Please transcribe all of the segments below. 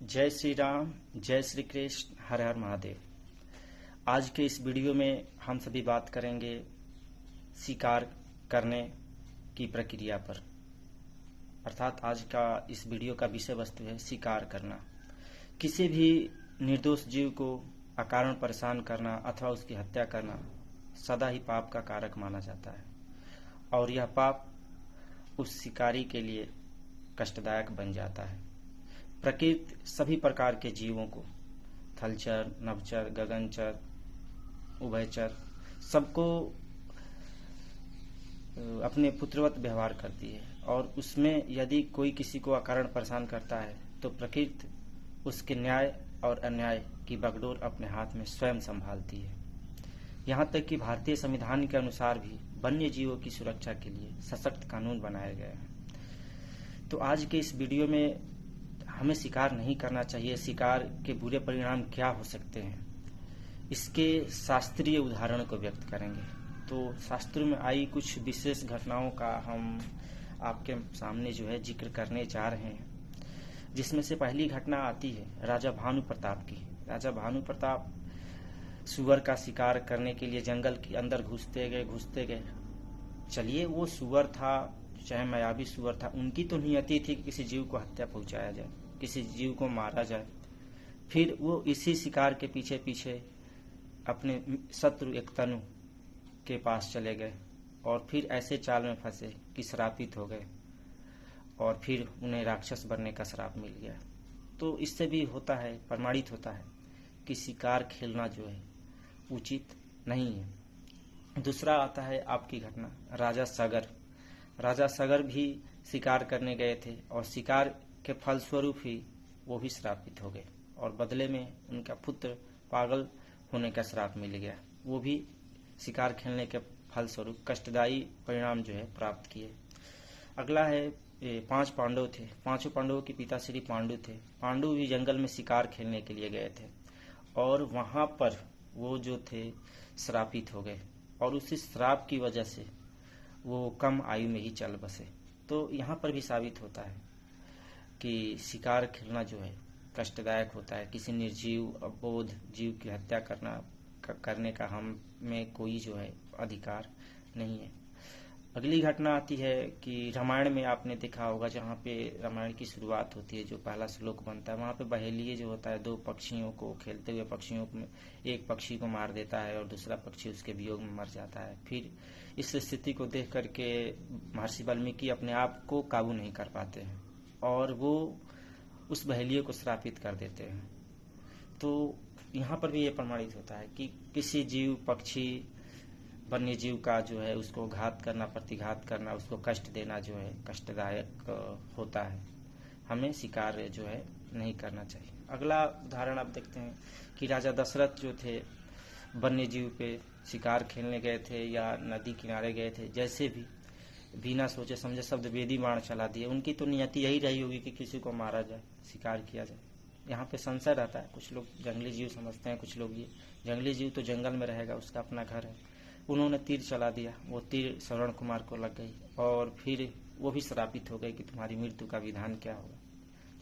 जय श्री राम, जय श्री कृष्ण, हर हर महादेव। आज के इस वीडियो में हम सभी बात करेंगे शिकार करने की प्रक्रिया पर। अर्थात आज का इस वीडियो का विषय वस्तु है शिकार करना। किसी भी निर्दोष जीव को अकारण परेशान करना अथवा उसकी हत्या करना सदा ही पाप का कारक माना जाता है और यह पाप उस शिकारी के लिए कष्टदायक बन जाता है। प्रकृति सभी प्रकार के जीवों को, थलचर, नभचर, गगनचर, उभयचर, सबको अपने पुत्रवत व्यवहार करती है और उसमें यदि कोई किसी को अकारण परेशान करता है तो प्रकृति उसके न्याय और अन्याय की बागडोर अपने हाथ में स्वयं संभालती है। यहाँ तक कि भारतीय संविधान के अनुसार भी वन्य जीवों की सुरक्षा के लिए सशक्त कानून बनाए गए हैं। तो आज के इस वीडियो में हमें शिकार नहीं करना चाहिए, शिकार के बुरे परिणाम क्या हो सकते हैं, इसके शास्त्रीय उदाहरण को व्यक्त करेंगे। तो शास्त्रों में आई कुछ विशेष घटनाओं का हम आपके सामने जो है जिक्र करने जा रहे हैं, जिसमें से पहली घटना आती है राजा भानु प्रताप की। राजा भानु प्रताप सुअर का शिकार करने के लिए जंगल के अंदर घुसते गए। चलिए, वो सुअर था, चाहे मायावी सुअर था, उनकी तो नियति थी कि किसी जीव को हत्या पहुंचाया जाए, किसी जीव को मारा जाए। फिर वो इसी शिकार के पीछे पीछे अपने शत्रु एक तनु के पास चले गए और फिर ऐसे चाल में फंसे कि श्रापित हो गए और फिर उन्हें राक्षस बनने का श्राप मिल गया। तो इससे भी होता है, प्रमाणित होता है कि शिकार खेलना जो है उचित नहीं है। दूसरा आता है आपकी घटना राजा सगर। राजा सगर भी शिकार करने गए थे और शिकार के फलस्वरूप ही वो भी श्रापित हो गए और बदले में उनका पुत्र पागल होने का श्राप मिल गया। वो भी शिकार खेलने के फलस्वरूप कष्टदायी परिणाम जो है प्राप्त किए। अगला है 5 पांडव थे। 5 पांडवों के पिता श्री पांडु थे। पांडु भी जंगल में शिकार खेलने के लिए गए थे और वहां पर वो जो थे श्रापित हो गए और उसी श्राप की वजह से वो कम आयु में ही चल बसे। तो यहाँ पर भी साबित होता है कि शिकार खेलना जो है कष्टदायक होता है। किसी निर्जीव अबोध जीव की हत्या करने का हम में कोई जो है अधिकार नहीं है। अगली घटना आती है कि रामायण में आपने देखा होगा, जहाँ पे रामायण की शुरुआत होती है, जो पहला श्लोक बनता है, वहाँ पे बहेलिये जो होता है, 2 पक्षियों को, खेलते हुए पक्षियों में एक पक्षी को मार देता है और दूसरा पक्षी उसके वियोग में मर जाता है। फिर इस स्थिति को देख करके महर्षि वाल्मीकि अपने आप को काबू नहीं कर पाते हैं और वो उस बहेलिये को श्रापित कर देते हैं। तो यहाँ पर भी ये प्रमाणित होता है कि किसी जीव, पक्षी, वन्य जीव का जो है उसको घात करना, प्रतिघात करना, उसको कष्ट देना जो है कष्टदायक होता है। हमें शिकार जो है नहीं करना चाहिए। अगला उदाहरण आप देखते हैं कि राजा दशरथ जो थे वन्य जीव पे शिकार खेलने गए थे या नदी किनारे गए थे, जैसे भी बिना सोचे समझे शब्द वेदी बाण चला दिए। उनकी तो नियति यही रही होगी कि किसी को मारा जाए, शिकार किया जाए। यहाँ पे संशय रहता है, कुछ लोग जंगली जीव समझते हैं, कुछ लोग ये जंगली जीव तो जंगल में रहेगा, उसका अपना घर है। उन्होंने तीर चला दिया, वो तीर श्रवण कुमार को लग गई और फिर वो भी श्रापित हो गए कि तुम्हारी मृत्यु का विधान क्या होगा।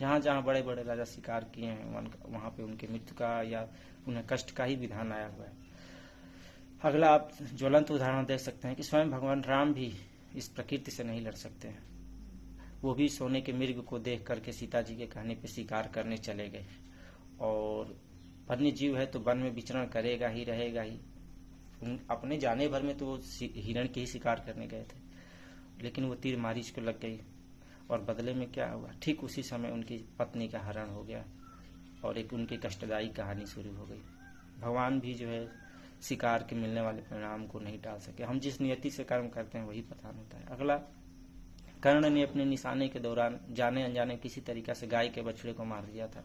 जहाँ जहाँ बड़े बड़े राजा शिकार किए हैं वहाँ पे उनके मृत्यु का या उन्हें कष्ट का ही विधान आया हुआ है। अगला आप ज्वलंत उदाहरण देख सकते हैं कि स्वयं भगवान राम भी इस प्रकृति से नहीं लड़ सकते हैं। वो भी सोने के मृग को देख करके सीता जी के कहने पे शिकार करने चले गए और वन्य जीव है तो वन में विचरण करेगा ही, रहेगा ही। अपने जाने भर में तो वो हिरण के ही शिकार करने गए थे, लेकिन वो तीर मारीच को लग गई और बदले में क्या हुआ, ठीक उसी समय उनकी पत्नी का हरण हो गया और एक उनकी कष्टदायी कहानी शुरू हो गई। भगवान भी जो है शिकार के मिलने वाले परिणाम को नहीं टाल सके। हम जिस नियति से कर्म करते हैं वही प्रधान होता है। अगला, कर्ण ने अपने निशाने के दौरान जाने अनजाने किसी तरीका से गाय के बछड़े को मार दिया था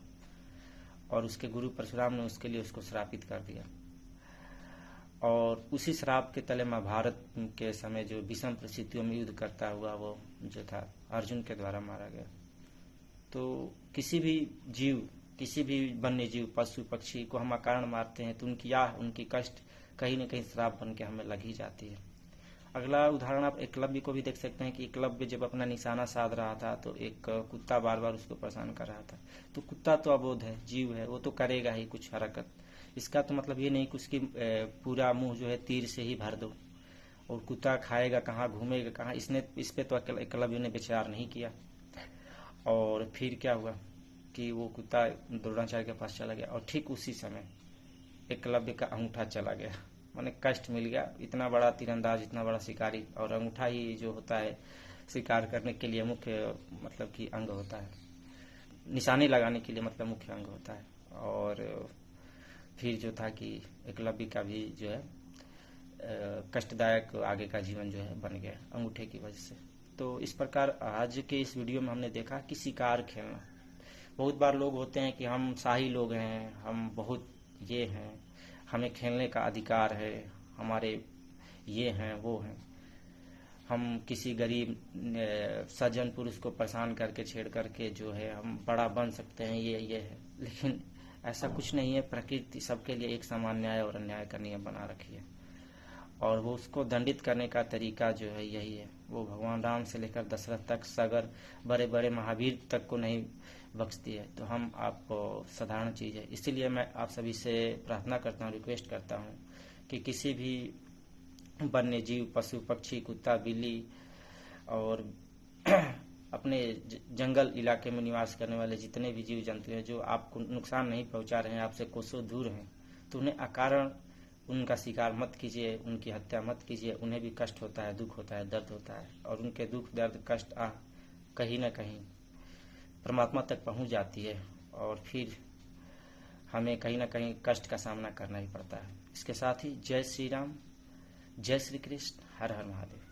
और उसके गुरु परशुराम ने उसके लिए उसको श्रापित कर दिया और उसी श्राप के तले महाभारत के समय जो विषम परिस्थितियों में युद्ध करता हुआ वो जो था अर्जुन के द्वारा मारा गया। तो किसी भी जीव, किसी भी वन्य जीव, पशु पक्षी को हम अकारण मारते हैं तो उनकी कष्ट कहीं न कहीं श्राप बन के हमें लग ही जाती है। अगला उदाहरण आप एकलव्य को भी देख सकते हैं कि एकलव्य जब अपना निशाना साध रहा था तो एक कुत्ता बार बार उसको परेशान कर रहा था। तो कुत्ता तो अबोध है, जीव है, वो तो करेगा ही कुछ हरकत। इसका तो मतलब ये नहीं कि उसकी पूरा मुंह जो है तीर से ही भर दो, और कुत्ता खाएगा कहाँ, घूमेगा कहाँ, इस पे तो एकलव्य ने विचार नहीं किया। और फिर क्या हुआ कि वो कुत्ता द्रोणाचार्य के पास चला गया और ठीक उसी समय एकलव्य का अंगूठा चला गया, माने कष्ट मिल गया। इतना बड़ा तीरंदाज, इतना बड़ा शिकारी, और अंगूठा ही जो होता है शिकार करने के लिए मुख्य मतलब कि अंग होता है, निशाने लगाने के लिए मतलब मुख्य अंग होता है। और फिर जो था कि एकलव्य का भी जो है कष्टदायक आगे का जीवन जो है बन गया अंगूठे की वजह से। तो इस प्रकार आज के इस वीडियो में हमने देखा कि शिकार खेलना। बहुत बार लोग होते हैं कि हम शाही लोग हैं, हम बहुत ये हैं, हमें खेलने का अधिकार है, हमारे ये हैं वो हैं, हम किसी गरीब सज्जन पुरुष को परेशान करके छेड़ करके जो है हम बड़ा बन सकते हैं, ये है। लेकिन ऐसा कुछ नहीं है। प्रकृति सबके लिए एक समान न्याय और अन्याय का नियम बना रखी है, और वो उसको दंडित करने का तरीका जो है यही है। वो भगवान राम से लेकर दशरथ तक, सगर बड़े बड़े महावीर तक को नहीं बख्शती है। तो हम आपको साधारण चीज़ है। इसीलिए मैं आप सभी से प्रार्थना करता हूँ, रिक्वेस्ट करता हूँ कि किसी भी वन्य जीव, पशु पक्षी, कुत्ता बिल्ली और अपने जंगल इलाके में निवास करने वाले जितने भी जीव जंतु हैं जो आपको नुकसान नहीं पहुंचा रहे हैं, आपसे कोसों दूर हैं, तो उन्हें अकारण उनका शिकार मत कीजिए, उनकी हत्या मत कीजिए। उन्हें भी कष्ट होता है, दुख होता है, दर्द होता है, और उनके दुख दर्द कष्ट कहीं ना कहीं परमात्मा तक पहुंच जाती है, और फिर हमें कहीं ना कहीं कष्ट का सामना करना ही पड़ता है। इसके साथ ही जय श्री राम, जय श्री कृष्ण, हर हर महादेव।